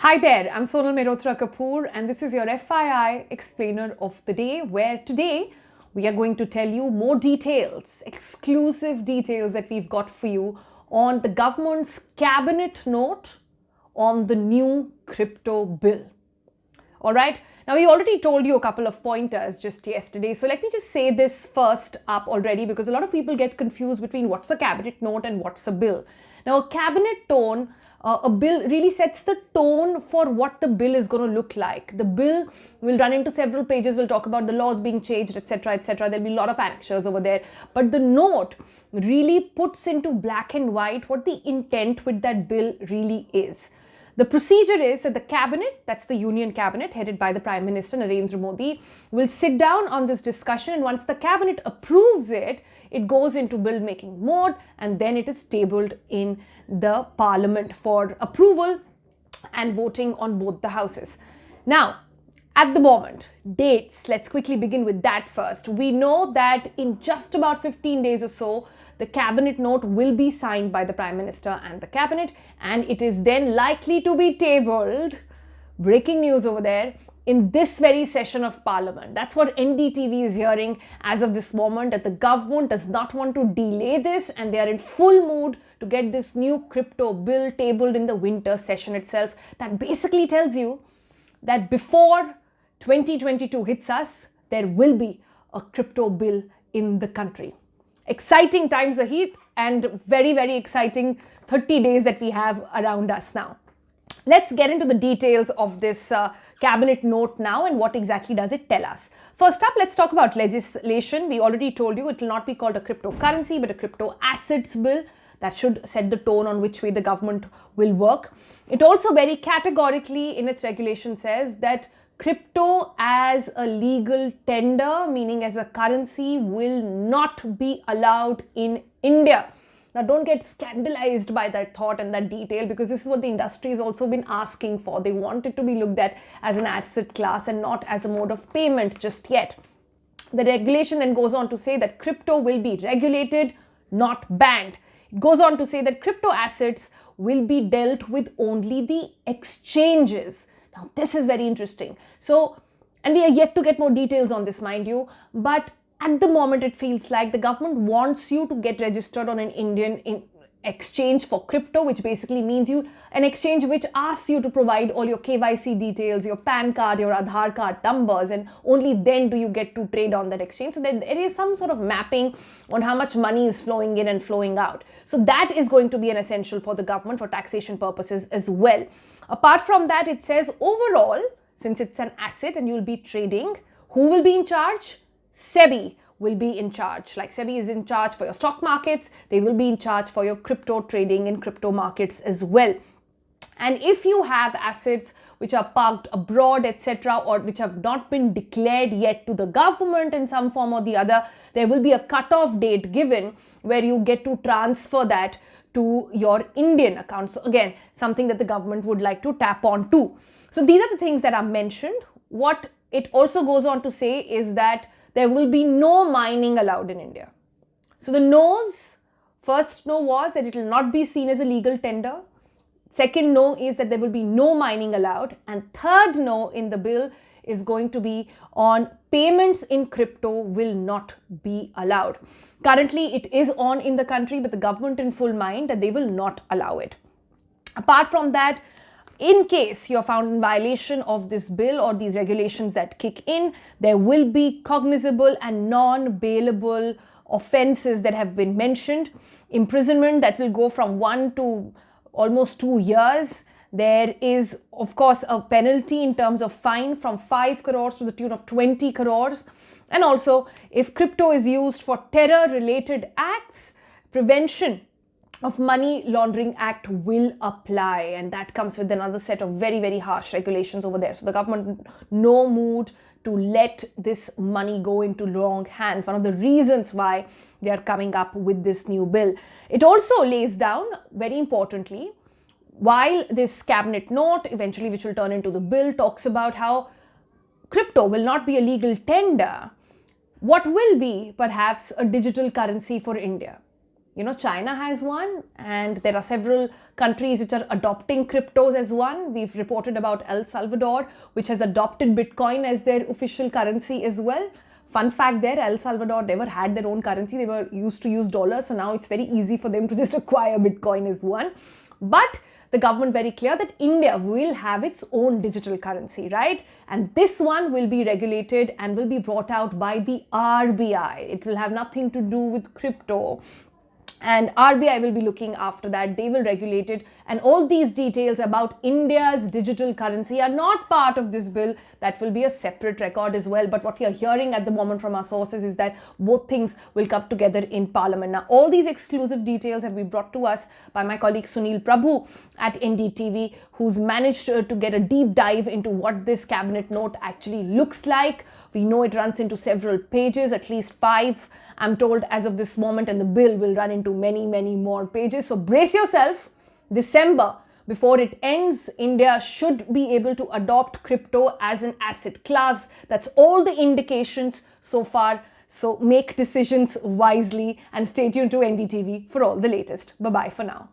Hi there, I'm Sonal Mehrotra Kapoor and this is your FII explainer of the day, where today we are going to tell you more details, exclusive details that we've got for you on the government's cabinet note on the new crypto bill. All right. Now, we already told you a couple of pointers just yesterday. So let me just say this first up already, because a lot of people get confused between what's a cabinet note and what's a bill. Now, a cabinet tone, a bill really sets the tone for what the bill is going to look like. The bill will run into several pages. We'll talk about the laws being changed, etc., etc. There'll be a lot of annexures over there. But the note really puts into black and white what the intent with that bill really is. The procedure is that the cabinet, that's the union cabinet headed by the Prime Minister Narendra Modi, will sit down on this discussion, and once the cabinet approves it, it goes into bill making mode and then it is tabled in the parliament for approval and voting on both the houses. Now, at the moment, dates, let's quickly begin with that first. We know that in just about 15 days or so, the cabinet note will be signed by the Prime Minister and the cabinet, and it is then likely to be tabled, breaking news over there, in this very session of Parliament. That's what NDTV is hearing as of this moment, that the government does not want to delay this and they are in full mood to get this new crypto bill tabled in the winter session itself. That basically tells you that before 2022 hits us, there will be a crypto bill in the country. Exciting times ahead and very, very exciting 30 days that we have around us now. Let's get into the details of this cabinet note now and what exactly does it tell us. First up, let's talk about legislation. We already told you it will not be called a cryptocurrency but a crypto assets bill. That should set the tone on which way the government will work. It also very categorically in its regulation says that crypto as a legal tender, meaning as a currency, will not be allowed in India. Now, don't get scandalized by that thought and that detail, because this is what the industry has also been asking for. They want it to be looked at as an asset class and not as a mode of payment just yet. The regulation then goes on to say that crypto will be regulated, not banned. It goes on to say that crypto assets will be dealt with only the exchanges. Now, this is very interesting. So, and we are yet to get more details on this, mind you, but at the moment, it feels like the government wants you to get registered on an Indian exchange for crypto, which basically means an exchange which asks you to provide all your KYC details, your PAN card, your Aadhaar card numbers, and only then do you get to trade on that exchange. So there is some sort of mapping on how much money is flowing in and flowing out. So that is going to be an essential for the government for taxation purposes as well. Apart from that, it says overall, since it's an asset and you'll be trading, who will be in charge? SEBI will be in charge. Like SEBI is in charge for your stock markets, they will be in charge for your crypto trading in crypto markets as well. And if you have assets which are parked abroad, etc., or which have not been declared yet to the government in some form or the other, there will be a cutoff date given where you get to transfer that to your Indian account. So again, something that the government would like to tap on too. So these are the things that are mentioned. What it also goes on to say is that there will be no mining allowed in India. So the no's, first no was that it will not be seen as a legal tender. Second no is that there will be no mining allowed. And third no in the bill is going to be on payments in crypto will not be allowed. Currently, it is on in the country, but the government in full mind that they will not allow it. Apart from that, in case you're found in violation of this bill or these regulations that kick in, there will be cognizable and non-bailable offences that have been mentioned. Imprisonment that will go from 1 to almost 2 years. There is, of course, a penalty in terms of fine from 5 crores to the tune of 20 crores. And also, if crypto is used for terror-related acts, Prevention of Money Laundering Act will apply, and that comes with another set of very, very harsh regulations over there. So the government no mood to let this money go into wrong hands. One of the reasons why they are coming up with this new bill. It also lays down, very importantly, while this cabinet note, eventually which will turn into the bill, talks about how crypto will not be a legal tender, what will be perhaps a digital currency for India. China has one, and there are several countries which are adopting cryptos as one. We've reported about El Salvador, which has adopted Bitcoin as their official currency as well. Fun fact there, El Salvador never had their own currency. They were used to use dollars. So now it's very easy for them to just acquire Bitcoin as one. But the government very clear that India will have its own digital currency, right? And this one will be regulated and will be brought out by the RBI. It will have nothing to do with crypto. And RBI will be looking after that. They will regulate it. And all these details about India's digital currency are not part of this bill. That will be a separate record as well. But what we are hearing at the moment from our sources is that both things will come together in Parliament. Now, all these exclusive details have been brought to us by my colleague Sunil Prabhu at NDTV, who's managed to get a deep dive into what this cabinet note actually looks like. We know it runs into several pages, at least 5, I'm told, as of this moment, and the bill will run into many, many more pages. So brace yourself. December, before it ends, India should be able to adopt crypto as an asset class. That's all the indications so far. So make decisions wisely and stay tuned to NDTV for all the latest. Bye-bye for now.